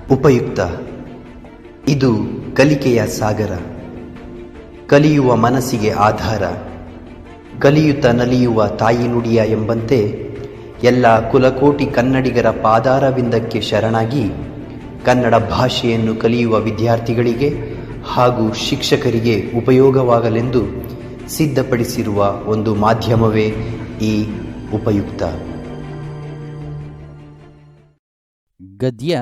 ಉಪಯುಕ್ತ. ಇದು ಕಲಿಕೆಯ ಸಾಗರ, ಕಲಿಯುವ ಮನಸ್ಸಿಗೆ ಆಧಾರ, ಕಲಿಯುತ್ತ ನಲಿಯುವ ತಾಯಿ ನುಡಿಯ ಎಂಬಂತೆ ಎಲ್ಲ ಕುಲಕೋಟಿ ಕನ್ನಡಿಗರ ಪಾದಾರವಿಂದಕ್ಕೆ ಶರಣಾಗಿ ಕನ್ನಡ ಭಾಷೆಯನ್ನು ಕಲಿಯುವ ವಿದ್ಯಾರ್ಥಿಗಳಿಗೆ ಹಾಗೂ ಶಿಕ್ಷಕರಿಗೆ ಉಪಯೋಗವಾಗಲೆಂದು ಸಿದ್ಧಪಡಿಸಿರುವ ಒಂದು ಮಾಧ್ಯಮವೇ ಈ ಉಪಯುಕ್ತ. ಗದ್ಯ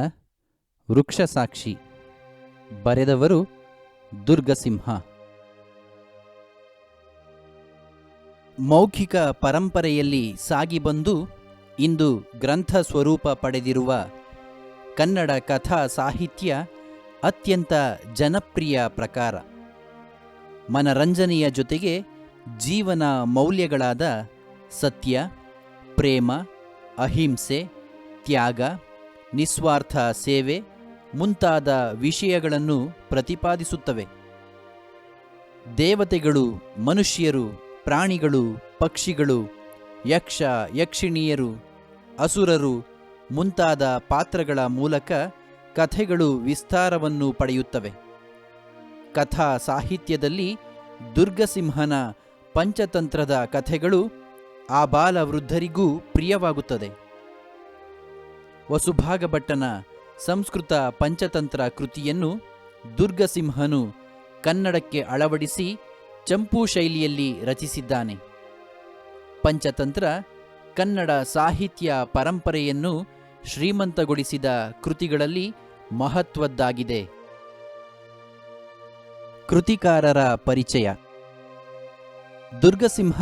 ವೃಕ್ಷಸಾಕ್ಷಿ. ಬರೆದವರು ದುರ್ಗಸಿಂಹ. ಮೌಖಿಕ ಪರಂಪರೆಯಲ್ಲಿ ಸಾಗಿಬಂದು ಇಂದು ಗ್ರಂಥ ಸ್ವರೂಪ ಪಡೆದಿರುವ ಕನ್ನಡ ಕಥಾ ಸಾಹಿತ್ಯ ಅತ್ಯಂತ ಜನಪ್ರಿಯ ಪ್ರಕಾರ. ಮನರಂಜನೆಯ ಜೊತೆಗೆ ಜೀವನ ಮೌಲ್ಯಗಳಾದ ಸತ್ಯ, ಪ್ರೇಮ, ಅಹಿಂಸೆ, ತ್ಯಾಗ, ನಿಸ್ವಾರ್ಥ ಸೇವೆ ಮುಂತಾದ ವಿಷಯಗಳನ್ನು ಪ್ರತಿಪಾದಿಸುತ್ತವೆ. ದೇವತೆಗಳು, ಮನುಷ್ಯರು, ಪ್ರಾಣಿಗಳು, ಪಕ್ಷಿಗಳು, ಯಕ್ಷ ಯಕ್ಷಿಣಿಯರು, ಅಸುರರು ಮುಂತಾದ ಪಾತ್ರಗಳ ಮೂಲಕ ಕಥೆಗಳು ವಿಸ್ತಾರವನ್ನು ಪಡೆಯುತ್ತವೆ. ಕಥಾ ಸಾಹಿತ್ಯದಲ್ಲಿ ದುರ್ಗಸಿಂಹನ ಪಂಚತಂತ್ರದ ಕಥೆಗಳು ಆಬಾಲ ವೃದ್ಧರಿಗೂ ಪ್ರಿಯವಾಗುತ್ತದೆ. ವಸುಭಾಗಭಟ್ಟನ ಸಂಸ್ಕೃತ ಪಂಚತಂತ್ರ ಕೃತಿಯನ್ನು ದುರ್ಗಸಿಂಹನು ಕನ್ನಡಕ್ಕೆ ಅಳವಡಿಸಿ ಚಂಪೂ ಶೈಲಿಯಲ್ಲಿ ರಚಿಸಿದ್ದಾನೆ. ಪಂಚತಂತ್ರ ಕನ್ನಡ ಸಾಹಿತ್ಯ ಪರಂಪರೆಯನ್ನು ಶ್ರೀಮಂತಗೊಳಿಸಿದ ಕೃತಿಗಳಲ್ಲಿ ಮಹತ್ವದ್ದಾಗಿದೆ. ಕೃತಿಕಾರರ ಪರಿಚಯ. ದುರ್ಗಸಿಂಹ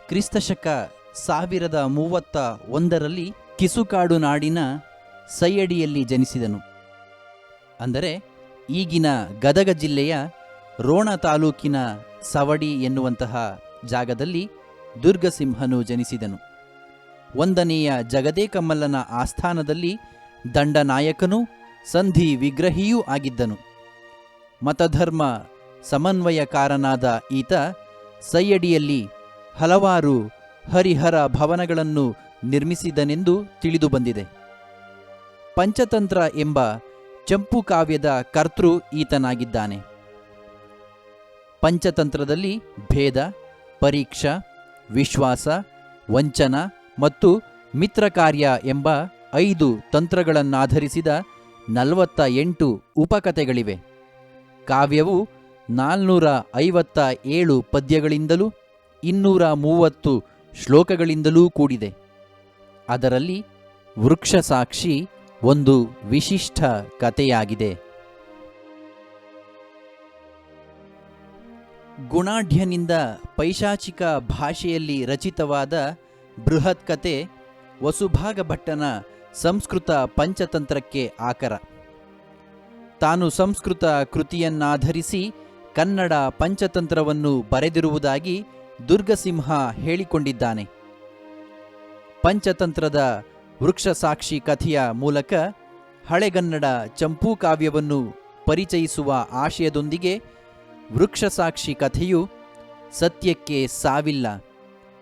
ಕ್ರಿಸ್ತಶಕ 1031 ಕಿಸುಕಾಡು ನಾಡಿನ ಸೈಯಡಿಯಲ್ಲಿ ಜನಿಸಿದನು. ಅಂದರೆ ಈಗಿನ ಗದಗ ಜಿಲ್ಲೆಯ ರೋಣ ತಾಲೂಕಿನ ಸವಡಿ ಎನ್ನುವಂತಹ ಜಾಗದಲ್ಲಿ ದುರ್ಗಸಿಂಹನು ಜನಿಸಿದನು. 1ನೆಯ ಜಗದೇಕಮಲ್ಲನ ಆಸ್ಥಾನದಲ್ಲಿ ದಂಡನಾಯಕನೂ ಸಂಧಿ ವಿಗ್ರಹಿಯೂ ಆಗಿದ್ದನು. ಮತಧರ್ಮ ಸಮನ್ವಯಕಾರನಾದ ಈತ ಸೈಯಡಿಯಲ್ಲಿ ಹಲವಾರು ಹರಿಹರ ಭವನಗಳನ್ನು ನಿರ್ಮಿಸಿದನೆಂದು ತಿಳಿದುಬಂದಿದೆ. ಪಂಚತಂತ್ರ ಎಂಬ ಚಂಪು ಕಾವ್ಯದ ಕರ್ತೃ ಈತನಾಗಿದ್ದಾನೆ. ಪಂಚತಂತ್ರದಲ್ಲಿ ಭೇದ, ಪರೀಕ್ಷಾ, ವಿಶ್ವಾಸ, ವಂಚನ ಮತ್ತು ಮಿತ್ರಕಾರ್ಯ ಎಂಬ 5 ತಂತ್ರಗಳನ್ನಾಧರಿಸಿದ 48 ಉಪಕಥೆಗಳಿವೆ. ಕಾವ್ಯವು 457 ಪದ್ಯಗಳಿಂದಲೂ 230 ಶ್ಲೋಕಗಳಿಂದಲೂ ಕೂಡಿದೆ. ಅದರಲ್ಲಿ ವೃಕ್ಷಸಾಕ್ಷಿ ಒಂದು ವಿಶಿಷ್ಟ ಕಥೆಯಾಗಿದೆ. ಗುಣಾಢ್ಯನಿಂದ ಪೈಶಾಚಿಕ ಭಾಷೆಯಲ್ಲಿ ರಚಿತವಾದ ಬೃಹತ್ ಕಥೆ ವಸುಭಾಗಭಟ್ಟನ ಸಂಸ್ಕೃತ ಪಂಚತಂತ್ರಕ್ಕೆ ಆಕರ. ತಾನು ಸಂಸ್ಕೃತ ಕೃತಿಯನ್ನಾಧರಿಸಿ ಕನ್ನಡ ಪಂಚತಂತ್ರವನ್ನು ಬರೆದಿರುವುದಾಗಿ ದುರ್ಗಸಿಂಹ ಹೇಳಿಕೊಂಡಿದ್ದಾನೆ. ಪಂಚತಂತ್ರದ ವೃಕ್ಷಸಾಕ್ಷಿ ಕಥೆಯ ಮೂಲಕ ಹಳೆಗನ್ನಡ ಚಂಪೂ ಕಾವ್ಯವನ್ನು ಪರಿಚಯಿಸುವ ಆಶಯದೊಂದಿಗೆ ವೃಕ್ಷಸಾಕ್ಷಿ ಕಥೆಯು ಸತ್ಯಕ್ಕೆ ಸಾವಿಲ್ಲ,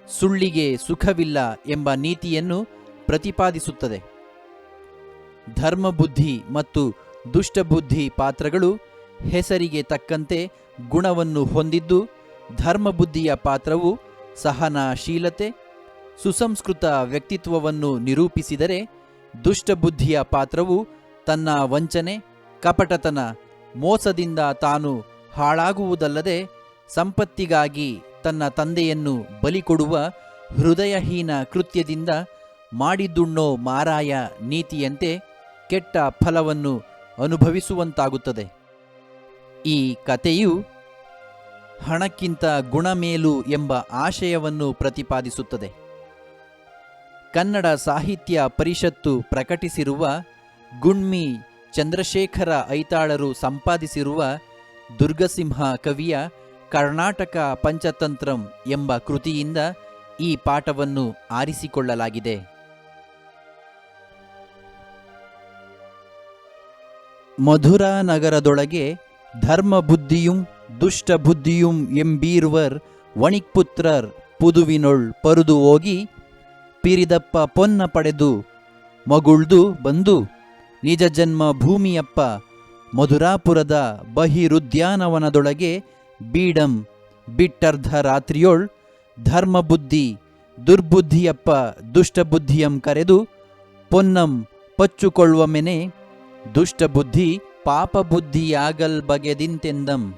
ಸುಳ್ಳಿಗೆ ಸುಖವಿಲ್ಲ ಎಂಬ ನೀತಿಯನ್ನು ಪ್ರತಿಪಾದಿಸುತ್ತದೆ. ಧರ್ಮಬುದ್ಧಿ ಮತ್ತು ದುಷ್ಟಬುದ್ಧಿ ಪಾತ್ರಗಳು ಹೆಸರಿಗೆ ತಕ್ಕಂತೆ ಗುಣವನ್ನು ಹೊಂದಿದ್ದು, ಧರ್ಮಬುದ್ಧಿಯ ಪಾತ್ರವು ಸಹನಶೀಲತೆ, ಸುಸಂಸ್ಕೃತ ವ್ಯಕ್ತಿತ್ವವನ್ನು ನಿರೂಪಿಸಿದರೆ, ದುಷ್ಟಬುದ್ಧಿಯ ಪಾತ್ರವು ತನ್ನ ವಂಚನೆ, ಕಪಟತನ, ಮೋಸದಿಂದ ತಾನು ಹಾಳಾಗುವುದಲ್ಲದೆ ಸಂಪತ್ತಿಗಾಗಿ ತನ್ನ ತಂದೆಯನ್ನು ಬಲಿಕೊಡುವ ಹೃದಯಹೀನ ಕೃತ್ಯದಿಂದ ಮಾಡಿದುಣ್ಣೋ ಮಾರಾಯ ನೀತಿಯಂತೆ ಕೆಟ್ಟ ಫಲವನ್ನು ಅನುಭವಿಸುವಂತಾಗುತ್ತದೆ. ಈ ಕಥೆಯು ಹಣಕ್ಕಿಂತ ಗುಣಮೇಲು ಎಂಬ ಆಶಯವನ್ನು ಪ್ರತಿಪಾದಿಸುತ್ತದೆ. ಕನ್ನಡ ಸಾಹಿತ್ಯ ಪರಿಷತ್ತು ಪ್ರಕಟಿಸಿರುವ ಗುಣ್ಮಿ ಚಂದ್ರಶೇಖರ ಐತಾಳರು ಸಂಪಾದಿಸಿರುವ ದುರ್ಗಸಿಂಹ ಕವಿಯ ಕರ್ನಾಟಕ ಪಂಚತಂತ್ರಂ ಎಂಬ ಕೃತಿಯಿಂದ ಈ ಪಾಠವನ್ನು ಆರಿಸಿಕೊಳ್ಳಲಾಗಿದೆ. ಮಧುರಾ ನಗರದೊಳಗೆ ಧರ್ಮಬುದ್ಧಿಯುಂ ದುಷ್ಟಬುದ್ಧಿಯುಂ ಎಂಬೀರ್ವರ್ ವಣಿಕ್ಪುತ್ರರ್ ಪುದುವಿನೊಳ್ ಪರುದು ಹೋಗಿ ಪಿರಿದಪ್ಪ ಪೊನ್ನ ಪಡೆದು ಮಗುಳ್ದು ಬಂದು ನಿಜ ಜನ್ಮ ಭೂಮಿಯಪ್ಪ ಮಧುರಾಪುರದ ಬಹಿರುದ್ಯಾನವನದೊಳಗೆ ಬೀಡಂ ಬಿಟ್ಟರ್ಧ ರಾತ್ರಿಯೊಳ್ ಧರ್ಮಬುದ್ಧಿ ದುರ್ಬುದ್ಧಿಯಪ್ಪ ದುಷ್ಟಬುದ್ಧಿಯಂ ಕರೆದು ಪೊನ್ನಂ ಪಚ್ಚುಕೊಳ್ಳುವಮೆನೆ ದುಷ್ಟಬುದ್ಧಿ ಪಾಪಬುದ್ಧಿಯಾಗಲ್ ಬಗೆದಿಂತೆಂದಂ.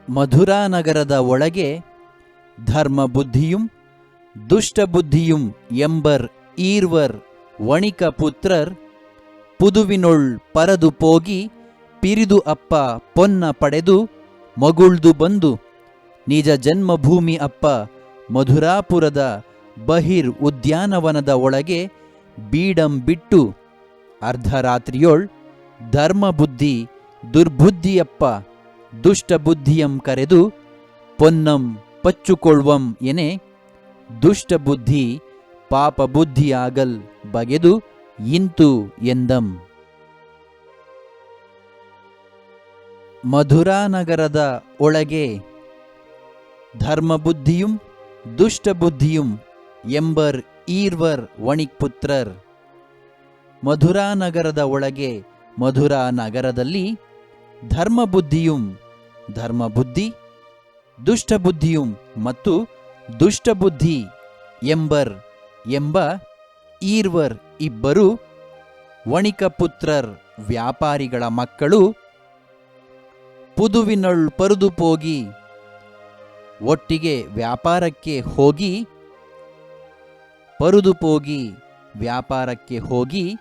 ಮಧುರಾನಗರದ ಒಳಗೆ ಧರ್ಮಬುದ್ಧಿಯುಂ ದುಷ್ಟಬುದ್ಧಿಯುಂ ಎಂಬರ್ ಈರ್ವರ್ ವಣಿಕ ಪುತ್ರರ್ ಪುದುವಿನೊಳ್ ಪರದು ಪೋಗಿ ಪಿರಿದು ಅಪ್ಪ ಪೊನ್ನ ಪಡೆದು ಮಗುಳ್ದು ಬಂದು ನಿಜ ಜನ್ಮಭೂಮಿ ಅಪ್ಪ ಮಧುರಾಪುರದ ಬಹಿರ್ ಉದ್ಯಾನವನದ ಒಳಗೆ ಬೀಡಂ ಬಿಟ್ಟು ಅರ್ಧರಾತ್ರಿಯೊಳ್ ಧರ್ಮಬುದ್ಧಿ ದುರ್ಬುದ್ಧಿಯಪ್ಪ ದುಷ್ಟಬುದ್ಧಿಯಂ ಕರೆದು ಪೊನ್ನಂ ಪಚ್ಚುಕೊಳ್ಳುವಂ ಎನೆ ದುಷ್ಟಬುದ್ಧಿ ಪಾಪಬುದ್ಧಿಯಾಗಲ್ ಬಗೆದು ಇಂತು ಎಂದಂ. ಮಧುರಾನಗರದ ಒಳಗೆ ಧರ್ಮಬುದ್ಧಿಯುಂ ದುಷ್ಟಬುದ್ಧಿಯುಂ ಎಂಬರ್ ಈರ್ವರ್ ವಣಿಕ್ಪುತ್ರರ್. ಮಧುರಾನಗರದ ಒಳಗೆ ಮಧುರಾನಗರದಲ್ಲಿ ಧರ್ಮಬುದ್ಧಿಯುಂ ಧರ್ಮಬುದ್ಧಿ ದುಷ್ಟಬುದ್ಧಿಯುಂ ಮತ್ತು ದುಷ್ಟಬುದ್ಧಿ ಎಂಬ ಈರ್ವರ್ ಇಬ್ಬರು ವಣಿಕಪುತ್ರರ್ ವ್ಯಾಪಾರಿಗಳ ಮಕ್ಕಳು ಪುದುವಿನೊಳ್ ಪರುದು ಪೋಗಿ ಒಟ್ಟಿಗೆ ವ್ಯಾಪಾರಕ್ಕೆ ಹೋಗಿ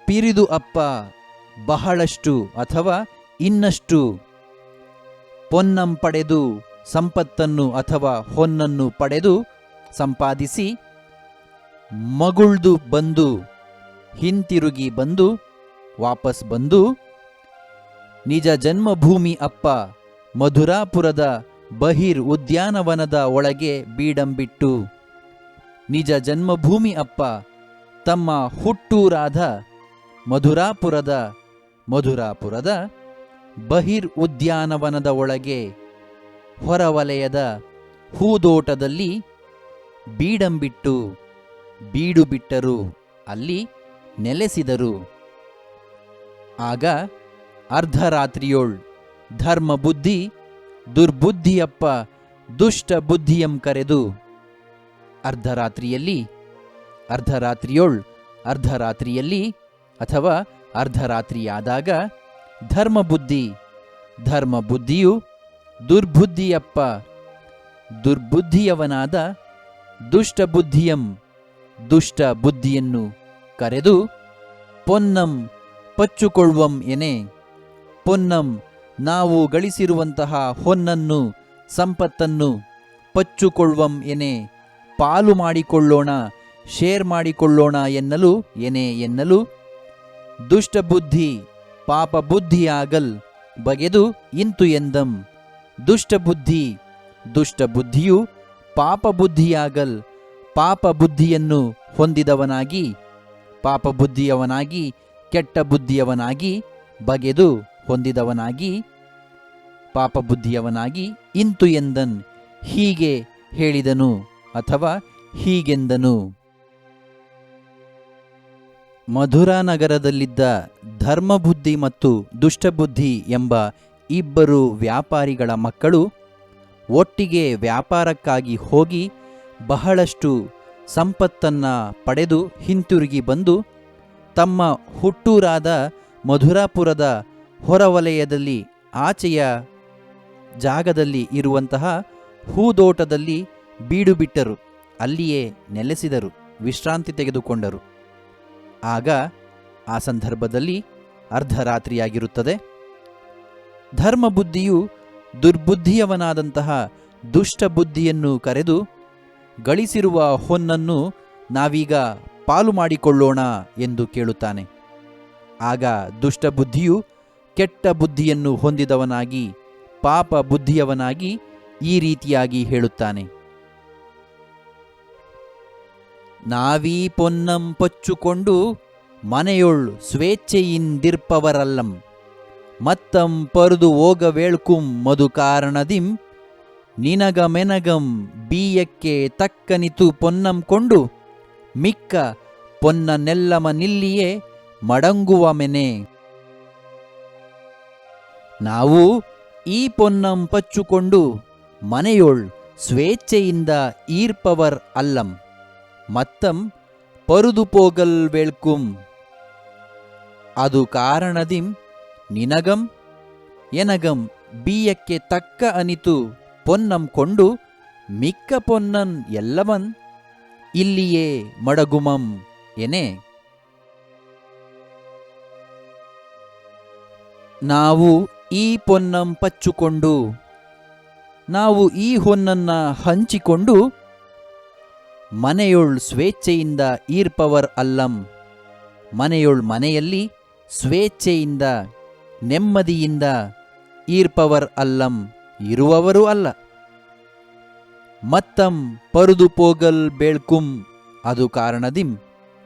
ಪಿರಿದು ಅಪ್ಪ ಬಹಳಷ್ಟು ಅಥವಾ ಇನ್ನಷ್ಟು ಪೊನ್ನಂ ಪಡೆದು ಸಂಪತ್ತನ್ನು ಅಥವಾ ಹೊನ್ನನ್ನು ಪಡೆದು ಸಂಪಾದಿಸಿ ಮಗುಳ್ದು ಬಂದು ಹಿಂತಿರುಗಿ ಬಂದು ವಾಪಸ್ ಬಂದು ನಿಜ ಜನ್ಮಭೂಮಿ ಅಪ್ಪ ಮಧುರಾಪುರದ ಬಹಿರ್ ಉದ್ಯಾನವನದ ಒಳಗೆ ಬೀಡಂಬಿಟ್ಟು ನಿಜ ಜನ್ಮಭೂಮಿ ಅಪ್ಪ ತಮ್ಮ ಹುಟ್ಟೂರಾದ ಮಧುರಾಪುರದ ಬಹಿರ್ ಉದ್ಯಾನವನದ ಒಳಗೆ ಹೊರವಲಯದ ಹೂದೋಟದಲ್ಲಿ ಬೀಡಂಬಿಟ್ಟು ಬೀಡು ಬಿಟ್ಟರು, ಅಲ್ಲಿ ನೆಲೆಸಿದರು. ಆಗ ಅರ್ಧರಾತ್ರಿಯೊಳ್ ಧರ್ಮಬುದ್ಧಿ ದುರ್ಬುದ್ಧಿಯಪ್ಪ ದುಷ್ಟ ಬುದ್ಧಿಯಂ ಕರೆದು ಅರ್ಧರಾತ್ರಿಯಲ್ಲಿ ಅಥವಾ ಅರ್ಧರಾತ್ರಿಯಾದಾಗ ಧರ್ಮಬುದ್ಧಿಯು ದುರ್ಬುದ್ಧಿಯಪ್ಪ ದುರ್ಬುದ್ಧಿಯವನಾದ ದುಷ್ಟ ಬುದ್ಧಿಯನ್ನು ಕರೆದು ಪೊನ್ನಂ ಪಚ್ಚುಕೊಳ್ಳುವಂ ಎನೆ. ಪೊನ್ನಂ ನಾವು ಗಳಿಸಿರುವಂತಹ ಹೊನ್ನನ್ನು ಸಂಪತ್ತನ್ನು ಪಚ್ಚುಕೊಳ್ಳುವಂ ಎನೆ, ಪಾಲು ಮಾಡಿಕೊಳ್ಳೋಣ, ಶೇರ್ ಮಾಡಿಕೊಳ್ಳೋಣ ಎನ್ನಲು ದುಷ್ಟಬುದ್ಧಿ ಪಾಪಬುದ್ಧಿಯಾಗಲ್ ಬಗೆದು ಇಂತು ಎಂದಂ. ದುಷ್ಟಬುದ್ಧಿಯು ಪಾಪಬುದ್ಧಿಯಾಗಲ್ ಪಾಪಬುದ್ಧಿಯನ್ನು ಪಾಪಬುದ್ಧಿಯವನಾಗಿ ಕೆಟ್ಟ ಬುದ್ಧಿಯವನಾಗಿ ಬಗೆದು ಹೊಂದಿದವನಾಗಿ ಪಾಪಬುದ್ಧಿಯವನಾಗಿ ಇಂತು ಎಂದನ್. ಹೀಗೆ ಹೇಳಿದನು ಅಥವಾ ಹೀಗೆಂದನು. ಮಧುರಾನಗರದಲ್ಲಿದ್ದ ಧರ್ಮಬುದ್ಧಿ ಮತ್ತು ದುಷ್ಟಬುದ್ಧಿ ಎಂಬ ಇಬ್ಬರು ವ್ಯಾಪಾರಿಗಳ ಮಕ್ಕಳು ಒಟ್ಟಿಗೆ ವ್ಯಾಪಾರಕ್ಕಾಗಿ ಹೋಗಿ ಬಹಳಷ್ಟು ಸಂಪತ್ತನ್ನ ಪಡೆದು ಹಿಂತಿರುಗಿ ಬಂದು ತಮ್ಮ ಹುಟ್ಟೂರಾದ ಮಧುರಾಪುರದ ಹೊರವಲಯದಲ್ಲಿ ಆಚೆಯ ಜಾಗದಲ್ಲಿ ಇರುವಂತಹ ಹೂದೋಟದಲ್ಲಿ ಬೀಡು ಬಿಟ್ಟರು, ಅಲ್ಲಿಯೇ ನೆಲೆಸಿದರು, ವಿಶ್ರಾಂತಿ ತೆಗೆದುಕೊಂಡರು. ಆಗ ಆ ಸಂದರ್ಭದಲ್ಲಿ ಅರ್ಧರಾತ್ರಿಯಾಗಿರುತ್ತದೆ. ಧರ್ಮಬುದ್ಧಿಯು ದುರ್ಬುದ್ಧಿಯವನಾದಂತಹ ದುಷ್ಟಬುದ್ಧಿಯನ್ನು ಕರೆದು ಗಳಿಸಿರುವ ಹೊನ್ನನ್ನು ನಾವೀಗ ಪಾಲು ಮಾಡಿಕೊಳ್ಳೋಣ ಎಂದು ಕೇಳುತ್ತಾನೆ. ಆಗ ದುಷ್ಟಬುದ್ಧಿಯು ಕೆಟ್ಟ ಬುದ್ಧಿಯನ್ನು ಹೊಂದಿದವನಾಗಿ ಪಾಪ ಬುದ್ಧಿಯವನಾಗಿ ಈ ರೀತಿಯಾಗಿ ಹೇಳುತ್ತಾನೆ. ನಾವೀ ಪೊನ್ನಂ ಪೊಚ್ಚುಕೊಂಡು ಮನೆಯೊಳ್ ಸ್ವೇಚ್ಛೆಯಿಂದಿರ್ಪವರಲ್ಲಂ, ಮತ್ತಂ ಪರುದು ಓಗವೇಳ್ಕುಂ ಮದು ಕಾರಣದಿಂ, ನಿನಗ ಮೆನಗಂ ಬೀಯಕ್ಕೆ ತಕ್ಕನಿತು ಪೊನ್ನಂ ಕೊಂಡು ಮಿಕ್ಕ ಪೊನ್ನನೆಲ್ಲಮನಿಲ್ಲಿಯೇ ಮಡಂಗುವ ಮೆನೆ. ನಾವು ಈ ಪೊನ್ನಂ ಪಚ್ಚುಕೊಂಡು ಮನೆಯೊಳ್ ಸ್ವೇಚ್ಛೆಯಿಂದ ಈರ್ಪವರ್ ಅಲ್ಲಂ ಮತ್ತಂ ಪರುದು ಪೋಗಲ್ ವೇಳ್ಕುಂ. ಅದು ಕಾರಣದಿಂ ನಿನಗಂ ಎನಗಂ ಬೀಯಕ್ಕೆ ತಕ್ಕ ಅನಿತು ಪೊನ್ನಂ ಕೊಂಡು ಮಿಕ್ಕ ಪೊನ್ನನ್ ಎಲ್ಲವನ್ ಇಲ್ಲಿಯೇ ಮಡಗುಮಂ ಎನೆ. ನಾವು ಈ ಪೊನ್ನಂ ಪಚ್ಚುಕೊಂಡು ನಾವು ಈ ಹೊನ್ನನ್ನ ಹಂಚಿಕೊಂಡು ಮನೆಯೊಳ್ ಸ್ವೇಚ್ಛೆಯಿಂದ ಈರ್ಪವರ್ ಅಲ್ಲಂ ಮನೆಯಲ್ಲಿ ಸ್ವೇಚ್ಛೆಯಿಂದ ನೆಮ್ಮದಿಯಿಂದ ಈರ್ಪವರ್ ಅಲ್ಲಂ ಇರುವವರು ಅಲ್ಲ. ಮತ್ತಂ ಪರುದು ಪೋಗಲ್ ಬೇಳ್ಕುಂ. ಅದು ಕಾರಣದಿಂ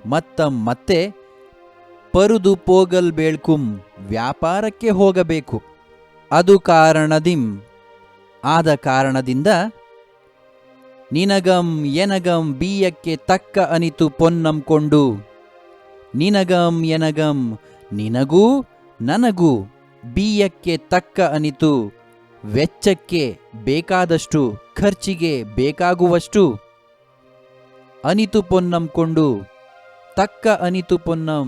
ಮತ್ತಂ ಮತ್ತೆ ಪರುದು ಪೋಗಲ್ ಬೇಳ್ಕುಂ ವ್ಯಾಪಾರಕ್ಕೆ ಹೋಗಬೇಕು. ಅದು ಕಾರಣದಿಂ ಆದ ಕಾರಣದಿಂದ ನಿನಗಂ ಎನಗಂ ಬೀಯಕ್ಕೆ ತಕ್ಕ ಅನಿತು ಪೊನ್ನಂ ಕೊಂಡು. ನಿನಗಂ ಎನಗಂ ನಿನಗೂ ನನಗೂ ಬೀಯಕ್ಕೆ ತಕ್ಕ ಅನಿತು ವೆಚ್ಚಕ್ಕೆ ಬೇಕಾದಷ್ಟು ಖರ್ಚಿಗೆ ಬೇಕಾಗುವಷ್ಟು ಅನಿತು ಪೊನ್ನಂ ಕೊಂಡು. ತಕ್ಕ ಅನಿತು ಪೊನ್ನಂ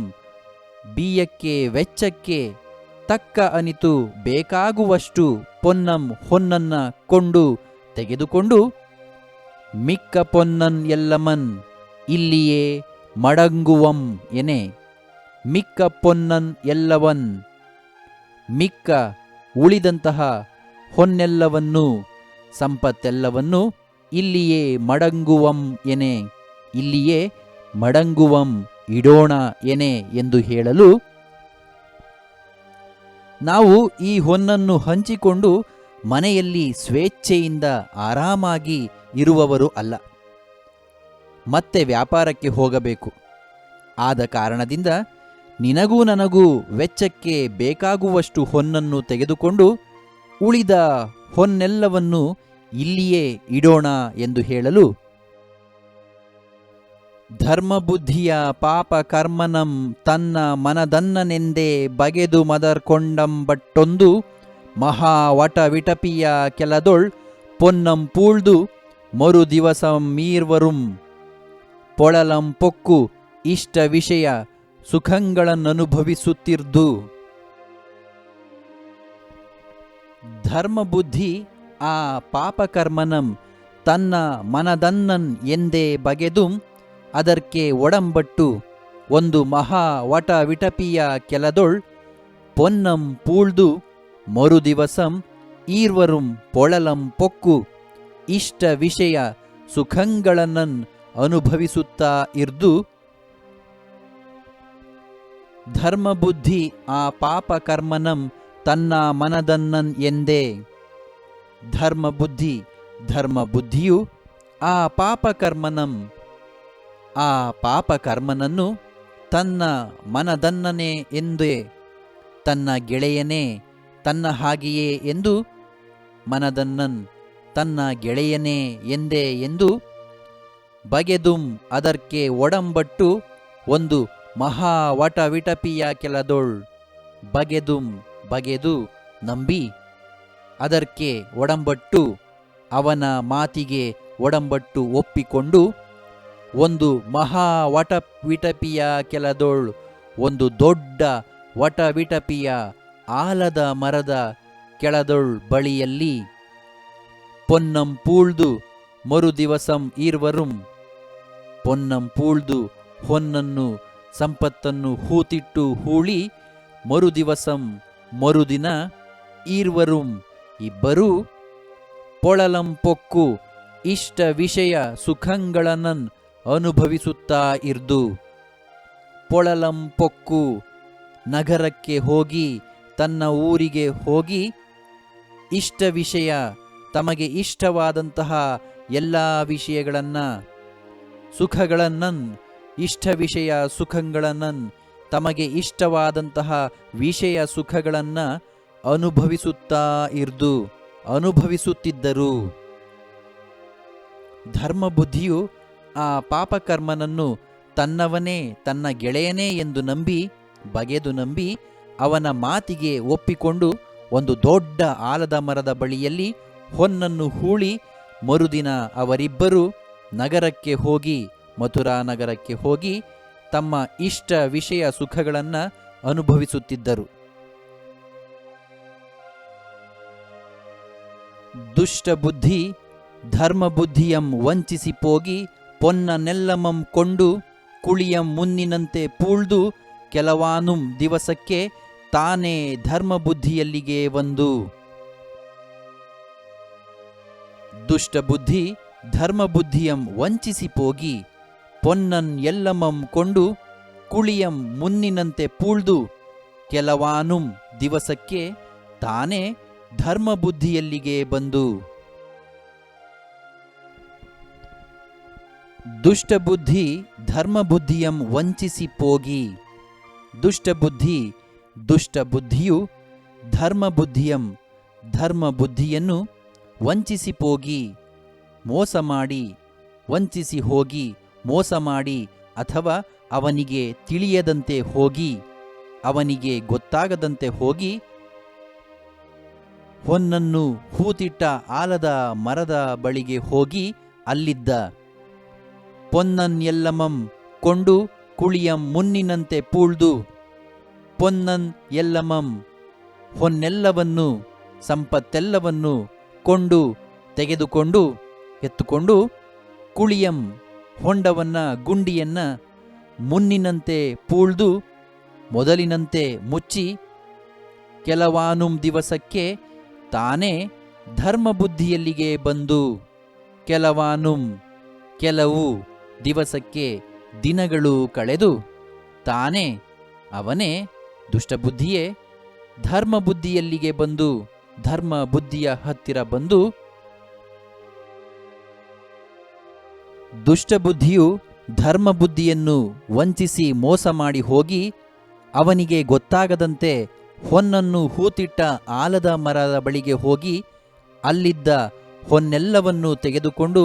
ಬೀಯಕ್ಕೆ ವೆಚ್ಚಕ್ಕೆ ತಕ್ಕ ಅನಿತು ಬೇಕಾಗುವಷ್ಟು ಪೊನ್ನಂ ಹೊನ್ನನ್ನ ಕೊಂಡು ತೆಗೆದುಕೊಂಡು ಮಿಕ್ಕ ಪೊನ್ನನ್ ಎಲ್ಲಮನ್ ಇಲ್ಲಿಯೇ ಮಡಂಗುವಂ ಎನೆ. ಮಿಕ್ಕ ಪೊನ್ನನ್ ಎಲ್ಲವನ್ ಮಿಕ್ಕ ಉಳಿದಂತಹ ಹೊನ್ನೆಲ್ಲವನ್ನೂ ಸಂಪತ್ತೆಲ್ಲವನ್ನೂ ಇಲ್ಲಿಯೇ ಮಡಂಗುವಂ ಎನೆ. ಇಲ್ಲಿಯೇ ಮಡಂಗುವಂ ಇಡೋಣ ಎನೆ ಎಂದು ಹೇಳಲು ನಾವು ಈ ಹೊನ್ನನ್ನು ಹಂಚಿಕೊಂಡು ಮನೆಯಲ್ಲಿ ಸ್ವೇಚ್ಛೆಯಿಂದ ಆರಾಮಾಗಿ ಇರುವವರು ಅಲ್ಲ, ಮತ್ತೆ ವ್ಯಾಪಾರಕ್ಕೆ ಹೋಗಬೇಕು. ಆದ ಕಾರಣದಿಂದ ನಿನಗೂ ನನಗೂ ವೆಚ್ಚಕ್ಕೆ ಬೇಕಾಗುವಷ್ಟು ಹೊನ್ನನ್ನು ತೆಗೆದುಕೊಂಡು ಉಳಿದ ಹೊನ್ನೆಲ್ಲವನ್ನು ಇಲ್ಲಿಯೇ ಇಡೋಣ ಎಂದು ಹೇಳಲು ಧರ್ಮಬುದ್ಧಿಯ ಪಾಪ ಕರ್ಮನಂ ತನ್ನ ಮನದನ್ನನೆಂದೇ ಬಗೆದು ಮದರ್ಕೊಂಡಂಬಟ್ಟೊಂದು ಮಹಾವಟ ವಿಟಪಿಯ ಕೆಲದೊಳ್ ಪೊನ್ನಂ ಪೂಳ್ದು ಮರು ದಿವಸಂ ಮೀರ್ವರುಂ ಪೊಳಲಂ ಪೊಕ್ಕು ಇಷ್ಟ ವಿಷಯ ಸುಖಗಳನ್ನನುಭವಿಸುತ್ತಿರ್ದು. ಧರ್ಮಬುದ್ಧಿ ಆ ಪಾಪಕರ್ಮನಂ ತನ್ನ ಮನದನ್ನನ್ ಎಂದೇ ಬಗೆದುಂ ಅದಕ್ಕೆ ಒಡಂಬಟ್ಟು ಒಂದು ಮಹಾ ವಟ ವಿಟಪಿಯ ಕೆಲದೊಳ್ ಪೊನ್ನಂ ಪೂಳ್ದು ಮರು ದಿವಸಂ ಈರ್ವರುಂ ಪೊಳಲಂ ಪೊಕ್ಕು ಇಷ್ಟ ವಿಷಯ ಸುಖಗಳನ್ನನ್ ಅನುಭವಿಸುತ್ತಾ ಇರ್ದು. ಧರ್ಮಬುದ್ಧಿ ಆ ಪಾಪಕರ್ಮನಂ ತನ್ನ ಮನದನ್ನನ್ ಎಂದೇ. ಧರ್ಮಬುದ್ಧಿಯು ಆ ಪಾಪಕರ್ಮನನ್ನು ತನ್ನ ಮನದನ್ನನೇ ಎಂದೇ, ತನ್ನ ಗೆಳೆಯನೇ ತನ್ನ ಹಾಗೆಯೇ ಎಂದು, ಮನದನ್ನನ್ ತನ್ನ ಗೆಳೆಯನೇ ಎಂದೇ ಎಂದು ಬಗೆದುಂ ಅದಕ್ಕೆ ಒಡಂಬಟ್ಟು ಒಂದು ಮಹಾವಟ ವಿಟಪಿಯ ಕೆಲದೊಳ್ ಬಗೆದು ನಂಬಿ ಅದಕ್ಕೆ ಒಡಂಬಟ್ಟು ಅವನ ಮಾತಿಗೆ ಒಡಂಬಟ್ಟು ಒಪ್ಪಿಕೊಂಡು ಒಂದು ಮಹಾವಟ ವಿಟಪಿಯ ಕೆಲದೊಳ್ ಒಂದು ದೊಡ್ಡ ವಟ ವಿಟಪಿಯ ಆಲದ ಮರದ ಕೆಳದೊಳ್ ಬಳಿಯಲ್ಲಿ ಪೊನ್ನಂ ಪೂಳ್ದು ಮರು ದಿವಸಂ ಈರ್ವರುಂ ಪೊನ್ನಂ ಪೂಳ್ದು ಹೊನ್ನನ್ನು ಸಂಪತ್ತನ್ನು ಹೂತಿಟ್ಟು ಹೂಳಿ ಮರುದಿವಸಂ ಮರುದಿನ ಈರ್ವರುಂ ಇಬ್ಬರೂ ಪೊಳಲಂ ಪೊಕ್ಕು ಇಷ್ಟ ವಿಷಯ ಸುಖಗಳನ್ನನ್ ಅನುಭವಿಸುತ್ತಾ ಇರ್ದು. ಪೊಳಲಂ ಪೊಕ್ಕು ನಗರಕ್ಕೆ ಹೋಗಿ ತನ್ನ ಊರಿಗೆ ಹೋಗಿ ಇಷ್ಟ ವಿಷಯ ತಮಗೆ ಇಷ್ಟವಾದಂತಹ ಎಲ್ಲ ವಿಷಯಗಳನ್ನು ಸುಖಗಳನ್ನನ್ ಇಷ್ಟ ವಿಷಯ ಸುಖಗಳನ್ನನ್ ತಮಗೆ ಇಷ್ಟವಾದಂತಹ ವಿಷಯ ಸುಖಗಳನ್ನು ಅನುಭವಿಸುತ್ತಿದ್ದರು. ಧರ್ಮಬುದ್ಧಿಯು ಆ ಪಾಪಕರ್ಮನನ್ನು ತನ್ನವನೇ ತನ್ನ ಗೆಳೆಯನೇ ಎಂದು ನಂಬಿ ಬಗೆದು ನಂಬಿ ಅವನ ಮಾತಿಗೆ ಒಪ್ಪಿಕೊಂಡು ಒಂದು ದೊಡ್ಡ ಆಲದ ಮರದ ಬಳಿಯಲ್ಲಿ ಹೊನ್ನನ್ನು ಹೂಳಿ ಮರುದಿನ ಅವರಿಬ್ಬರೂ ನಗರಕ್ಕೆ ಹೋಗಿ ಮಥುರಾ ನಗರಕ್ಕೆ ಹೋಗಿ ತಮ್ಮ ಇಷ್ಟ ವಿಷಯ ಸುಖಗಳನ್ನು ಅನುಭವಿಸುತ್ತಿದ್ದರು. ದುಷ್ಟ ಬುದ್ಧಿ ಧರ್ಮ ಬುದ್ಧಿಯಂ ವಂಚಿಸಿ ಪೋಗಿ ಪೊನ್ನ ನೆಲ್ಲಮಂ ಕೊಂಡು ಕುಳಿಯಂ ಮುನ್ನಿನಂತೆ ಪೂಳ್ದು ಕೆಲವಾನುಂ ದಿವಸಕ್ಕೆ ತಾನೇ ಧರ್ಮ ಬುದ್ಧಿಯಲ್ಲಿಗೆ ಒಂದು. ದುಷ್ಟ ಬುದ್ಧಿ ಧರ್ಮ ಬುದ್ಧಿಯಂ ವಂಚಿಸಿ ಪೋಗಿ ಪೊನ್ನನ್ ಎಲ್ಲಮಂ ಕೊಂಡು ಕುಳಿಯಂ ಮುನ್ನಿನಂತೆ ಪೂಳ್ದು ಕೆಲವಾನುಂ ದಿವಸಕ್ಕೆ ತಾನೇ ಧರ್ಮ ಬುದ್ಧಿಯಲ್ಲಿಗೆ ಬಂದು. ದುಷ್ಟ ಬುದ್ಧಿ ಧರ್ಮ ಬುದ್ಧಿಯಂ ವಂಚಿಸಿ ಪೋಗಿ. ದುಷ್ಟ ಬುದ್ಧಿ ದುಷ್ಟ ಬುದ್ಧಿಯು ಧರ್ಮ ಬುದ್ಧಿಯಂ ಧರ್ಮ ಬುದ್ಧಿಯನ್ನು ವಂಚಿಸಿ ಪೋಗಿ ಮೋಸ ಮಾಡಿ ವಂಚಿಸಿ ಹೋಗಿ ಮೋಸ ಮಾಡಿ ಅಥವಾ ಅವನಿಗೆ ತಿಳಿಯದಂತೆ ಹೋಗಿ ಅವನಿಗೆ ಗೊತ್ತಾಗದಂತೆ ಹೋಗಿ ಹೊನ್ನನ್ನು ಹೂತಿಟ್ಟ ಆಲದ ಮರದ ಬಳಿಗೆ ಹೋಗಿ ಅಲ್ಲಿದ್ದ ಪೊನ್ನನ್ ಎಲ್ಲಮಂ ಕೊಂಡು ಕುಳಿಯಂ ಮುನ್ನಿನಂತೆ ಪೂಳ್ದು. ಪೊನ್ನನ್ ಎಲ್ಲಮಂ ಹೊನ್ನೆಲ್ಲವನ್ನು ಸಂಪತ್ತೆಲ್ಲವನ್ನು ಕೊಂಡು ತೆಗೆದುಕೊಂಡು ಎತ್ತುಕೊಂಡು ಕುಳಿಯಂ ಹೊಂಡವನ್ನ ಗುಂಡಿಯನ್ನ ಮುನ್ನಿನಂತೆ ಪೂಳ್ದು ಮೊದಲಿನಂತೆ ಮುಚ್ಚಿ ಕೆಲವಾನುಂ ದಿವಸಕ್ಕೆ ತಾನೇ ಧರ್ಮ ಬುದ್ಧಿಯಲ್ಲಿಗೆ ಬಂದು. ಕೆಲವಾನುಂ ಕೆಲವು ದಿವಸಕ್ಕೆ ದಿನಗಳು ಕಳೆದು ತಾನೇ ಅವನೇ ದುಷ್ಟಬುದ್ಧಿಯೇ ಧರ್ಮ ಬುದ್ಧಿಯಲ್ಲಿಗೆ ಬಂದು ಧರ್ಮ ಬುದ್ಧಿಯ ಹತ್ತಿರ ಬಂದು. ದುಷ್ಟಬುದ್ಧಿಯು ಧರ್ಮ ಬುದ್ಧಿಯನ್ನು ವಂಚಿಸಿ ಮೋಸ ಮಾಡಿ ಹೋಗಿ ಅವನಿಗೆ ಗೊತ್ತಾಗದಂತೆ ಹೊನ್ನನ್ನು ಹೂತಿಟ್ಟ ಆಲದ ಮರದ ಬಳಿಗೆ ಹೋಗಿ ಅಲ್ಲಿದ್ದ ಹೊನ್ನೆಲ್ಲವನ್ನು ತೆಗೆದುಕೊಂಡು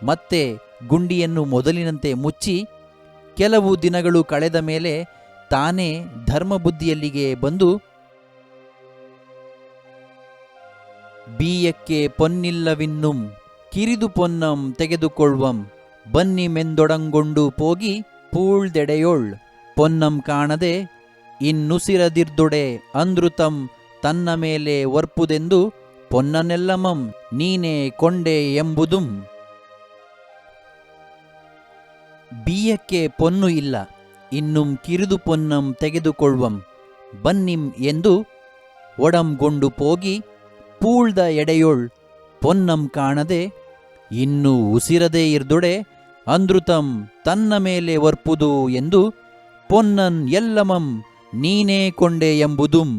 ಮತ್ತೆ ಗುಂಡಿಯನ್ನು ಮೊದಲಿನಂತೆ ಮುಚ್ಚಿ ಕೆಲವು ದಿನಗಳು ಕಳೆದ ಮೇಲೆ ತಾನೇ ಧರ್ಮ ಬುದ್ಧಿಯಲ್ಲಿಗೆ ಬಂದು. ಬೀಯಕ್ಕೆ ಪೊನ್ನಿಲ್ಲವಿನ್ನುಂ ಕಿರಿದು ಪೊನ್ನಂ ತೆಗೆದುಕೊಳ್ಳುವಂ ಬನ್ನಿಮೆಂದೊಡಂಗೊಂಡು ಪೋಗಿ ಪೂಳ್ದೆಡೆಯೊಳ್ ಪೊನ್ನಂ ಕಾಣದೆ ಇನ್ನುಸಿರದಿರ್ದೊಡೆ ಅಂದ್ರುತಂ ತನ್ನ ಮೇಲೆ ವರ್ಪುದೆಂದು ಪೊನ್ನನೆಲ್ಲಮಂ ನೀನೇ ಕೊಂಡೆ ಎಂಬುದುಂ. ಬೀಯಕ್ಕೆ ಪೊನ್ನು ಇಲ್ಲ ಇನ್ನುಂ ಕಿರಿದು ಪೊನ್ನಂ ತೆಗೆದುಕೊಳ್ಳುವಂ ಬನ್ನಿಂ ಎಂದು ಒಡಂಗೊಂಡು ಪೋಗಿ ಪೂಳ್ದ ಎಡೆಯೊಳ್ ಪೊನ್ನಂ ಕಾಣದೆ ಇನ್ನು ಉಸಿರದೇ ಇರ್ದೊಡೆ ಅಂದ್ರುತಂ ತನ್ನ ಮೇಲೆ ವರ್ಪುದು ಎಂದು ಪೊನ್ನನ್ ಎಲ್ಲಮಂ ನೀನೇ ಕೊಂಡೆ ಎಂಬುದುಂ.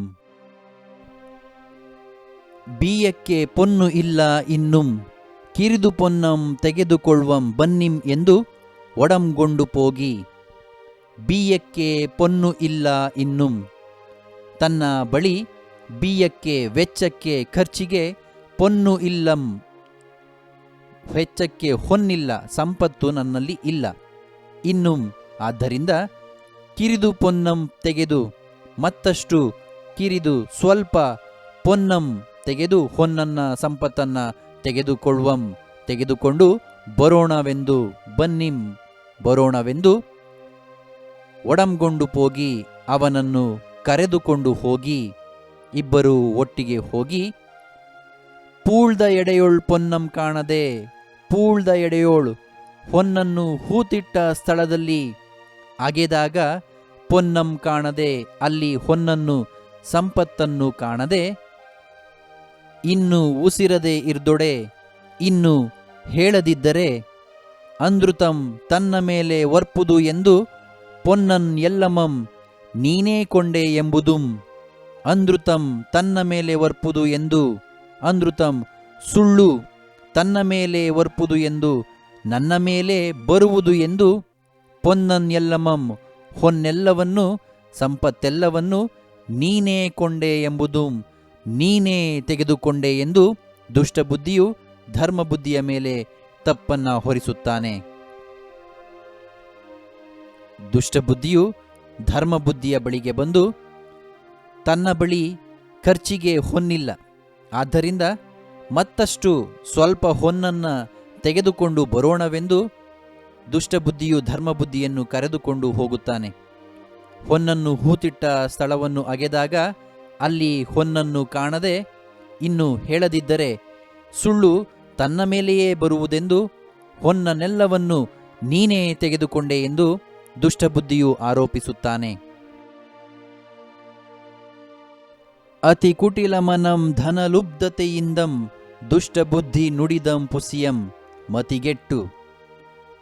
ಬೀಯಕ್ಕೆ ಪೊನ್ನು ಇಲ್ಲ ಇನ್ನುಂ ಕಿರಿದು ಪೊನ್ನಂ ತೆಗೆದುಕೊಳ್ಳುವಂ ಬನ್ನಿಂ ಎಂದು ಒಡಂಗೊಂಡು ಪೋಗಿ. ಬೀಯಕ್ಕೆ ಪೊನ್ನು ಇಲ್ಲ ಇನ್ನುಂ ತನ್ನ ಬಳಿ ಬೀಯಕ್ಕೆ ವೆಚ್ಚಕ್ಕೆ ಖರ್ಚಿಗೆ ಪೊನ್ನು ಇಲ್ಲಂ ವೆಚ್ಚಕ್ಕೆ ಹೊನ್ನಿಲ್ಲ ಸಂಪತ್ತು ನನ್ನಲ್ಲಿ ಇಲ್ಲ ಇನ್ನುಂ ಆದ್ದರಿಂದ ಕಿರಿದು ಪೊನ್ನಂ ತೆಗೆದು ಮತ್ತಷ್ಟು ಕಿರಿದು ಸ್ವಲ್ಪ ಪೊನ್ನಂ ತೆಗೆದು ಹೊನ್ನನ್ನ ಸಂಪತ್ತನ್ನ ತೆಗೆದುಕೊಳ್ಳುವಂ ತೆಗೆದುಕೊಂಡು ಬರೋಣವೆಂದು ಬನ್ನಿಂ ಬರೋಣವೆಂದು ಒಡಂಗೊಂಡು ಪೋಗಿ ಅವನನ್ನು ಕರೆದುಕೊಂಡು ಹೋಗಿ ಇಬ್ಬರೂ ಒಟ್ಟಿಗೆ ಹೋಗಿ ಪೂಳ್ದ ಎಡೆಯೋಳ್ ಪೊನ್ನಂ ಕಾಣದೆ ಪೂಳ್ದ ಎಡೆಯೋಳು ಹೊನ್ನನ್ನು ಹೂತಿಟ್ಟ ಸ್ಥಳದಲ್ಲಿ ಅಗೆದಾಗ ಪೊನ್ನಂ ಕಾಣದೆ ಅಲ್ಲಿ ಹೊನ್ನನ್ನು ಸಂಪತ್ತನ್ನು ಕಾಣದೆ ಇನ್ನು ಉಸಿರದೆ ಇರ್ದೊಡೆ ಇನ್ನು ಹೇಳದಿದ್ದರೆ ಅಂದ್ರುತಂ ತನ್ನ ಮೇಲೆ ವರ್ಪುದು ಎಂದು ಪೊನ್ನನ್ ಎಲ್ಲಮಂ ನೀನೇ ಕೊಂಡೆ ಎಂಬುದುಂ. ಅಂದ್ರುತಂ ತನ್ನ ಮೇಲೆ ವರ್ಪುದು ಎಂದು ಅಂದ್ರುತಂ ಸುಳ್ಳು ತನ್ನ ಮೇಲೆ ವರ್ಪುದು ಎಂದು ನನ್ನ ಮೇಲೆ ಬರುವುದು ಎಂದು ಪೊನ್ನನ್ ಎಲ್ಲಮಂ ಹೊನ್ನೆಲ್ಲವನ್ನು ಸಂಪತ್ತೆಲ್ಲವನ್ನು ನೀನೇ ಕೊಂಡೆ ಎಂಬುದುಂ ನೀನೇ ತೆಗೆದುಕೊಂಡೆ ಎಂದು ದುಷ್ಟಬುದ್ಧಿಯು ಧರ್ಮಬುದ್ಧಿಯ ಮೇಲೆ ತಪ್ಪನ್ನ ಹೊರಿಸುತ್ತಾನೆ. ದುಷ್ಟಬುದ್ಧಿಯು ಧರ್ಮಬುದ್ಧಿಯ ಬಳಿಗೆ ಬಂದು, ತನ್ನ ಬಳಿ ಖರ್ಚಿಗೆ ಹೊನ್ನಿಲ್ಲ, ಆದ್ದರಿಂದ ಮತ್ತಷ್ಟು ಸ್ವಲ್ಪ ಹೊನ್ನನ್ನು ತೆಗೆದುಕೊಂಡು ಬರೋಣವೆಂದು ದುಷ್ಟಬುದ್ಧಿಯು ಧರ್ಮಬುದ್ಧಿಯನ್ನು ಕರೆದುಕೊಂಡು ಹೋಗುತ್ತಾನೆ. ಹೊನ್ನನ್ನು ಹೂತಿಟ್ಟ ಸ್ಥಳವನ್ನು ಅಗೆದಾಗ ಅಲ್ಲಿ ಹೊನ್ನನ್ನು ಕಾಣದೆ, ಇನ್ನು ಹೇಳದಿದ್ದರೆ ಸುಳ್ಳು ತನ್ನ ಮೇಲೆಯೇ ಬರುವುದೆಂದು ಹೊನ್ನನ್ನೆಲ್ಲವನ್ನು ನೀನೇ ತೆಗೆದುಕೊಂಡೆ ಎಂದು ದುಷ್ಟಬುದ್ಧಿಯು ಆರೋಪಿಸುತ್ತಾನೆ. ಅತಿ ಕುಟಿಲಮನಂ ಧನಲುಬ್ಧತೆಯಿಂದಂ ದುಷ್ಟಬುದ್ಧಿ ನುಡಿದಂ ಪುಸಿಯಂ ಮತಿಗೆಟ್ಟು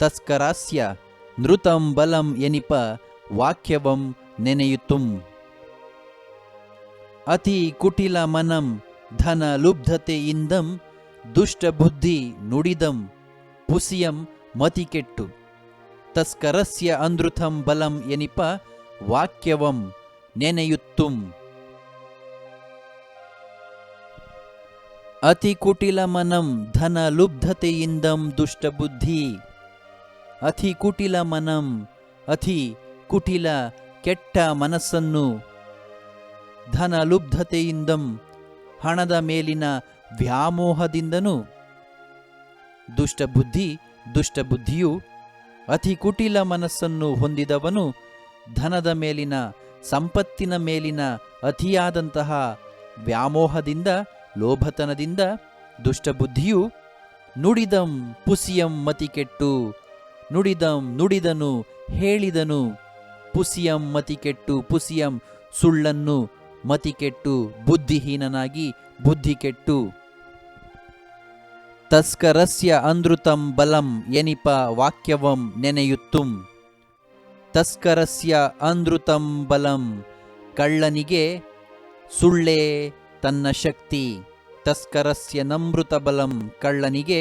ತಸ್ಕರಾಸ್ಯ ನೃತಂ ಬಲಂ ಎನಿಪ ವಾಕ್ಯವಂ ನೆನೆಯುತ್ತುಂ. ಅತಿ ಕುಟಿಲ ಮನಂ ಧನ ಲುಬ್ಧತೆಯಿಂದಂ ದುಷ್ಟಬುದ್ಧಿ ನುಡಿದಂ ಪುಸಿಯಂ ಮತಿಕೆಟ್ಟು ತಸ್ಕರಸ್ಯ ಅನೃತಂ ಬಲಂ ಎನಿಪ ವಾಕ್ಯವಂ ನೆನೆಯುತ್ತುಂ. ಅತಿ ಕುಟಿಲ ಮನಂ ಧನ ಲುಬ್ಧತೆಯಿಂದಂ ದುಷ್ಟಬುದ್ಧಿ. ಅತಿ ಕುಟಿಲ ಮನಂ, ಅತಿ ಕುಟಿಲ ಕೆಟ್ಟ ಮನಸ್ಸನ್ನು, ಧನ ಲುಬ್ಧತೆಯಿಂದಂ ಹಣದ ಮೇಲಿನ ವ್ಯಾಮೋಹದಿಂದನೂ, ದುಷ್ಟಬುದ್ಧಿಯು ಅತಿ ಕುಟಿಲ ಮನಸ್ಸನ್ನು ಹೊಂದಿದವನು ಧನದ ಮೇಲಿನ, ಸಂಪತ್ತಿನ ಮೇಲಿನ ಅತಿಯಾದಂತಹ ವ್ಯಾಮೋಹದಿಂದ, ಲೋಭತನದಿಂದ ದುಷ್ಟಬುದ್ಧಿಯು ನುಡಿದಂ ಪುಸಿಯಂ ಮತಿಕೆಟ್ಟು, ನುಡಿದನು ಹೇಳಿದನು, ಪುಸಿಯಂ ಮತಿಕೆಟ್ಟು, ಪುಸಿಯಂ ಸುಳ್ಳನ್ನು, ಮತಿಕೆಟ್ಟು ಬುದ್ಧಿಹೀನನಾಗಿ ಬುದ್ಧಿಕೆಟ್ಟು. ತಸ್ಕರಸ್ಯ ಅನೃತಂ ಬಲಂ ಎನಿಪ ವಾಕ್ಯವಂ ನೆನೆಯುತ್ತುಂ. ತಸ್ಕರಸ್ಯ ಅನೃತಂ ಬಲಂ, ಕಳ್ಳನಿಗೆ ಸುಳ್ಳೇ ತನ್ನ ಶಕ್ತಿ. ತಸ್ಕರಸ್ಯ ನಮೃತ ಬಲಂ, ಕಳ್ಳನಿಗೆ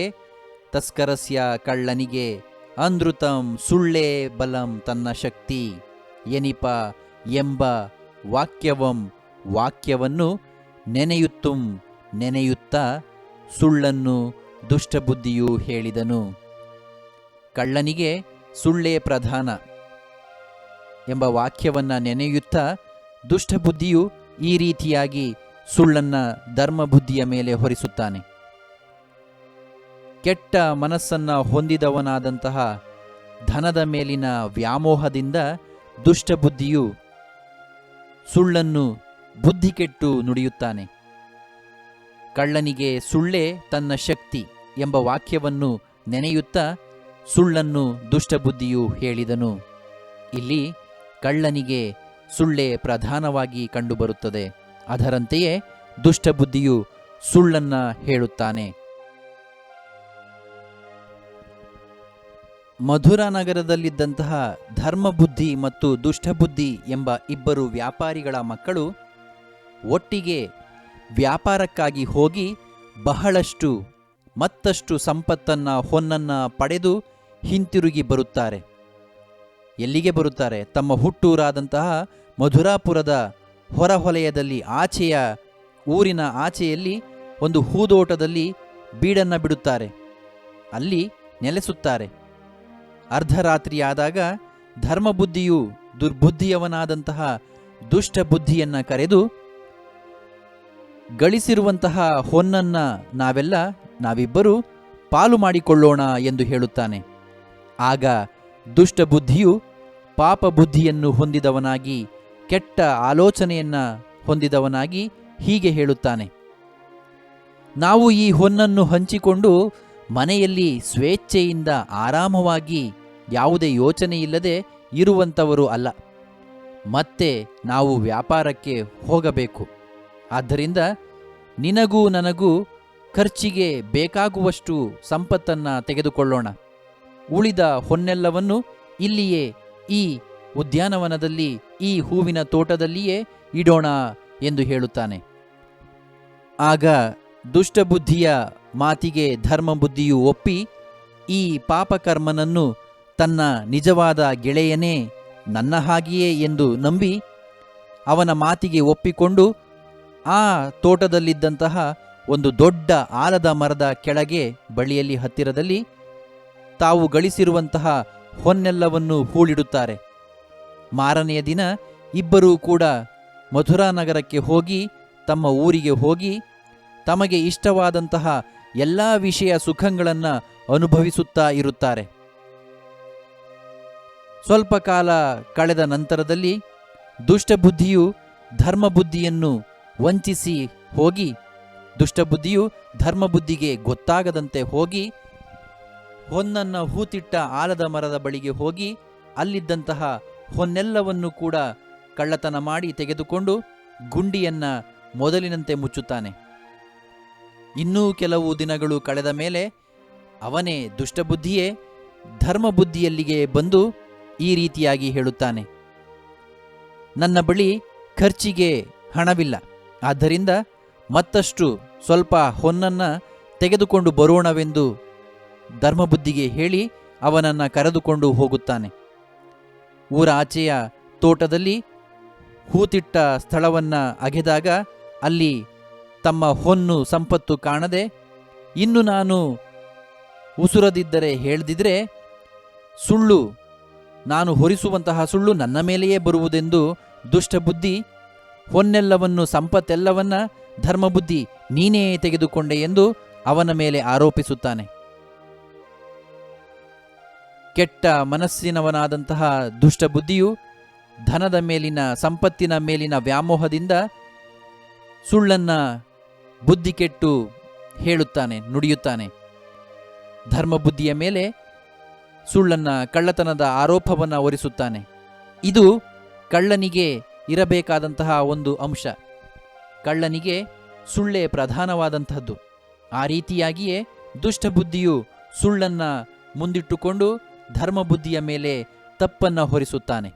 ಅನೃತಂ ಸುಳ್ಳೇ ಬಲಂ ತನ್ನ ಶಕ್ತಿ. ಎನಿಪ ಎಂಬ ವಾಕ್ಯವನ್ನು ನೆನೆಯುತ್ತುಂ, ನೆನೆಯುತ್ತಾ ಸುಳ್ಳನ್ನು ದುಷ್ಟಬುದ್ಧಿಯು ಹೇಳಿದನು. ಕಳ್ಳನಿಗೆ ಸುಳ್ಳೇ ಪ್ರಧಾನ ಎಂಬ ವಾಕ್ಯವನ್ನು ನೆನೆಯುತ್ತಾ ದುಷ್ಟಬುದ್ಧಿಯು ಈ ರೀತಿಯಾಗಿ ಸುಳ್ಳನ್ನು ಧರ್ಮಬುದ್ಧಿಯ ಮೇಲೆ ಹೊರಿಸುತ್ತಾನೆ. ಕೆಟ್ಟ ಮನಸ್ಸನ್ನು ಹೊಂದಿದವನಾದಂತಹ ಧನದ ಮೇಲಿನ ವ್ಯಾಮೋಹದಿಂದ ದುಷ್ಟಬುದ್ಧಿಯು ಸುಳ್ಳನ್ನು ಬುದ್ಧಿಕೆಟ್ಟು ನುಡಿಯುತ್ತಾನೆ. ಕಳ್ಳನಿಗೆ ಸುಳ್ಳೇ ತನ್ನ ಶಕ್ತಿ ಎಂಬ ವಾಕ್ಯವನ್ನು ನೆನೆಯುತ್ತಾ ಸುಳ್ಳನ್ನು ದುಷ್ಟಬುದ್ಧಿಯು ಹೇಳಿದನು. ಇಲ್ಲಿ ಕಳ್ಳನಿಗೆ ಸುಳ್ಳೇ ಪ್ರಧಾನವಾಗಿ ಕಂಡುಬರುತ್ತದೆ. ಅದರಂತೆಯೇ ದುಷ್ಟಬುದ್ಧಿಯು ಸುಳ್ಳನ್ನು ಹೇಳುತ್ತಾನೆ. ಮಧುರ ನಗರದಲ್ಲಿದ್ದಂತಹ ಧರ್ಮಬುದ್ಧಿ ಮತ್ತು ದುಷ್ಟಬುದ್ಧಿ ಎಂಬ ಇಬ್ಬರು ವ್ಯಾಪಾರಿಗಳ ಮಕ್ಕಳು ಒಟ್ಟಿಗೆ ವ್ಯಾಪಾರಕ್ಕಾಗಿ ಹೋಗಿ ಮತ್ತಷ್ಟು ಸಂಪತ್ತನ್ನು, ಹೊನ್ನನ್ನು ಪಡೆದು ಹಿಂತಿರುಗಿ ಬರುತ್ತಾರೆ. ಎಲ್ಲಿಗೆ ಬರುತ್ತಾರೆ? ತಮ್ಮ ಹುಟ್ಟೂರಾದಂತಹ ಮಧುರಾಪುರದ ಹೊರವಲಯದಲ್ಲಿ, ಊರಿನ ಆಚೆಯಲ್ಲಿ ಒಂದು ಹೂದೋಟದಲ್ಲಿ ಬೀಡನ್ನು ಬಿಡುತ್ತಾರೆ. ಅಲ್ಲಿ ನೆಲೆಸುತ್ತಾರೆ. ಅರ್ಧರಾತ್ರಿಯಾದಾಗ ಧರ್ಮಬುದ್ಧಿಯು ದುರ್ಬುದ್ಧಿಯವನಾದಂತಹ ದುಷ್ಟಬುದ್ಧಿಯನ್ನು ಕರೆದು, ಗಳಿಸಿರುವಂತಹ ಹೊನ್ನನ್ನು ನಾವಿಬ್ಬರು ಪಾಲು ಮಾಡಿಕೊಳ್ಳೋಣ ಎಂದು ಹೇಳುತ್ತಾನೆ. ಆಗ ದುಷ್ಟಬುದ್ಧಿಯು ಪಾಪ ಬುದ್ಧಿಯನ್ನು ಹೊಂದಿದವನಾಗಿ, ಕೆಟ್ಟ ಆಲೋಚನೆಯನ್ನು ಹೊಂದಿದವನಾಗಿ ಹೀಗೆ ಹೇಳುತ್ತಾನೆ: ನಾವು ಈ ಹೊನ್ನನ್ನು ಹಂಚಿಕೊಂಡು ಮನೆಯಲ್ಲಿ ಸ್ವೇಚ್ಛೆಯಿಂದ ಆರಾಮವಾಗಿ ಯಾವುದೇ ಯೋಚನೆಯಿಲ್ಲದೆ ಇರುವಂಥವರು ಅಲ್ಲ. ಮತ್ತೆ ನಾವು ವ್ಯಾಪಾರಕ್ಕೆ ಹೋಗಬೇಕು. ಆದ್ದರಿಂದ ನಿನಗೂ ನನಗೂ ಖರ್ಚಿಗೆ ಬೇಕಾಗುವಷ್ಟು ಸಂಪತ್ತನ್ನು ತೆಗೆದುಕೊಳ್ಳೋಣ. ಉಳಿದ ಹೊನ್ನೆಲ್ಲವನ್ನು ಇಲ್ಲಿಯೇ ಈ ಉದ್ಯಾನವನದಲ್ಲಿ, ಈ ಹೂವಿನ ತೋಟದಲ್ಲಿಯೇ ಇಡೋಣ ಎಂದು ಹೇಳುತ್ತಾನೆ. ಆಗ ದುಷ್ಟಬುದ್ಧಿಯ ಮಾತಿಗೆ ಧರ್ಮಬುದ್ಧಿಯು ಒಪ್ಪಿ, ಈ ಪಾಪಕರ್ಮನನ್ನು ತನ್ನ ನಿಜವಾದ ಗೆಳೆಯನೇ ನನ್ನ ಹಾಗೆಯೇ ಎಂದು ನಂಬಿ ಅವನ ಮಾತಿಗೆ ಒಪ್ಪಿಕೊಂಡು ಆ ತೋಟದಲ್ಲಿದ್ದಂತಹ ಒಂದು ದೊಡ್ಡ ಆಲದ ಮರದ ಕೆಳಗೆ ಬಳಿಯಲ್ಲಿ ಹತ್ತಿರದಲ್ಲಿ ತಾವು ಗಳಿಸಿರುವಂತಹ ಹೊನ್ನೆಲ್ಲವನ್ನು ಹೂಳಿಡುತ್ತಾರೆ. ಮಾರನೆಯ ದಿನ ಇಬ್ಬರೂ ಕೂಡ ಮಥುರಾ ನಗರಕ್ಕೆ ಹೋಗಿ ತಮ್ಮ ಊರಿಗೆ ಹೋಗಿ ತಮಗೆ ಇಷ್ಟವಾದಂತಹ ಎಲ್ಲ ವಿಷಯ ಸುಖಗಳನ್ನು ಅನುಭವಿಸುತ್ತಾ ಇರುತ್ತಾರೆ. ಸ್ವಲ್ಪ ಕಾಲ ಕಳೆದ ನಂತರದಲ್ಲಿ ದುಷ್ಟಬುದ್ಧಿಯು ಧರ್ಮಬುದ್ಧಿಯನ್ನು ವಂಚಿಸಿ ಹೋಗಿ ದುಷ್ಟಬುದ್ಧಿಯು ಧರ್ಮಬುದ್ಧಿಗೆ ಗೊತ್ತಾಗದಂತೆ ಹೋಗಿ ಹೊನ್ನನ್ನು ಹೂತಿಟ್ಟ ಆಲದ ಮರದ ಬಳಿಗೆ ಹೋಗಿ ಅಲ್ಲಿದ್ದಂತಹ ಹೊನ್ನೆಲ್ಲವನ್ನು ಕೂಡ ಕಳ್ಳತನ ಮಾಡಿ ತೆಗೆದುಕೊಂಡು ಗುಂಡಿಯನ್ನ ಮೊದಲಿನಂತೆ ಮುಚ್ಚುತ್ತಾನೆ. ಇನ್ನೂ ಕೆಲವು ದಿನಗಳು ಕಳೆದ ಮೇಲೆ ಅವನೇ ದುಷ್ಟಬುದ್ಧಿಯೇ ಧರ್ಮಬುದ್ಧಿಯಲ್ಲಿಗೆ ಬಂದು ಈ ರೀತಿಯಾಗಿ ಹೇಳುತ್ತಾನೆ, ನನ್ನ ಬಳಿ ಖರ್ಚಿಗೆ ಹಣವಿಲ್ಲ, ಆದ್ದರಿಂದ ಮತ್ತಷ್ಟು ಸ್ವಲ್ಪ ಹೊನ್ನನ್ನು ತೆಗೆದುಕೊಂಡು ಬರೋಣವೆಂದು ಧರ್ಮಬುದ್ಧಿಗೆ ಹೇಳಿ ಅವನನ್ನು ಕರೆದುಕೊಂಡು ಹೋಗುತ್ತಾನೆ. ಊರ ಆಚೆಯ ತೋಟದಲ್ಲಿ ಹೂತಿಟ್ಟ ಸ್ಥಳವನ್ನು ಅಗೆದಾಗ ಅಲ್ಲಿ ತಮ್ಮ ಹೊನ್ನು ಸಂಪತ್ತು ಕಾಣದೆ, ಇನ್ನು ನಾನು ಉಸುರದಿದ್ದರೆ ಹೇಳ್ದಿದ್ರೆ ಸುಳ್ಳು, ನಾನು ಹೊರಿಸುವಂತಹ ಸುಳ್ಳು ನನ್ನ ಮೇಲೆಯೇ ಬರುವುದೆಂದು ದುಷ್ಟಬುದ್ಧಿ ಹೊನ್ನೆಲ್ಲವನ್ನು ಸಂಪತ್ತೆಲ್ಲವನ್ನ ಧರ್ಮಬುದ್ಧಿ ನೀನೇ ತೆಗೆದುಕೊಂಡೆ ಎಂದು ಅವನ ಮೇಲೆ ಆರೋಪಿಸುತ್ತಾನೆ. ಕೆಟ್ಟ ಮನಸ್ಸಿನವನಾದಂತಹ ದುಷ್ಟಬುದ್ಧಿಯು ಧನದ ಮೇಲಿನ ಸಂಪತ್ತಿನ ಮೇಲಿನ ವ್ಯಾಮೋಹದಿಂದ ಸುಳ್ಳನ್ನ ಬುದ್ಧಿ ಕೆಟ್ಟು ಹೇಳುತ್ತಾನೆ, ನುಡಿಯುತ್ತಾನೆ. ಧರ್ಮಬುದ್ಧಿಯ ಮೇಲೆ ಸುಳ್ಳನ್ನ ಕಳ್ಳತನದ ಆರೋಪವನ್ನು ಹೊರಿಸುತ್ತಾನೆ. ಇದು ಕಳ್ಳನಿಗೆ ಇರಬೇಕಾದಂತಹ ಒಂದು ಅಂಶ. ಕಳ್ಳನಿಗೆ ಸುಳ್ಳೇ ಪ್ರಧಾನವಾದಂತಹದ್ದು. ಆ ರೀತಿಯಾಗಿಯೇ ದುಷ್ಟಬುದ್ಧಿಯು ಸುಳ್ಳನ್ನ ಮುಂದಿಟ್ಟುಕೊಂಡು ಧರ್ಮಬುದ್ಧಿಯ ಮೇಲೆ ತಪ್ಪನ್ನು ಹೊರಿಸುತ್ತಾನೆ.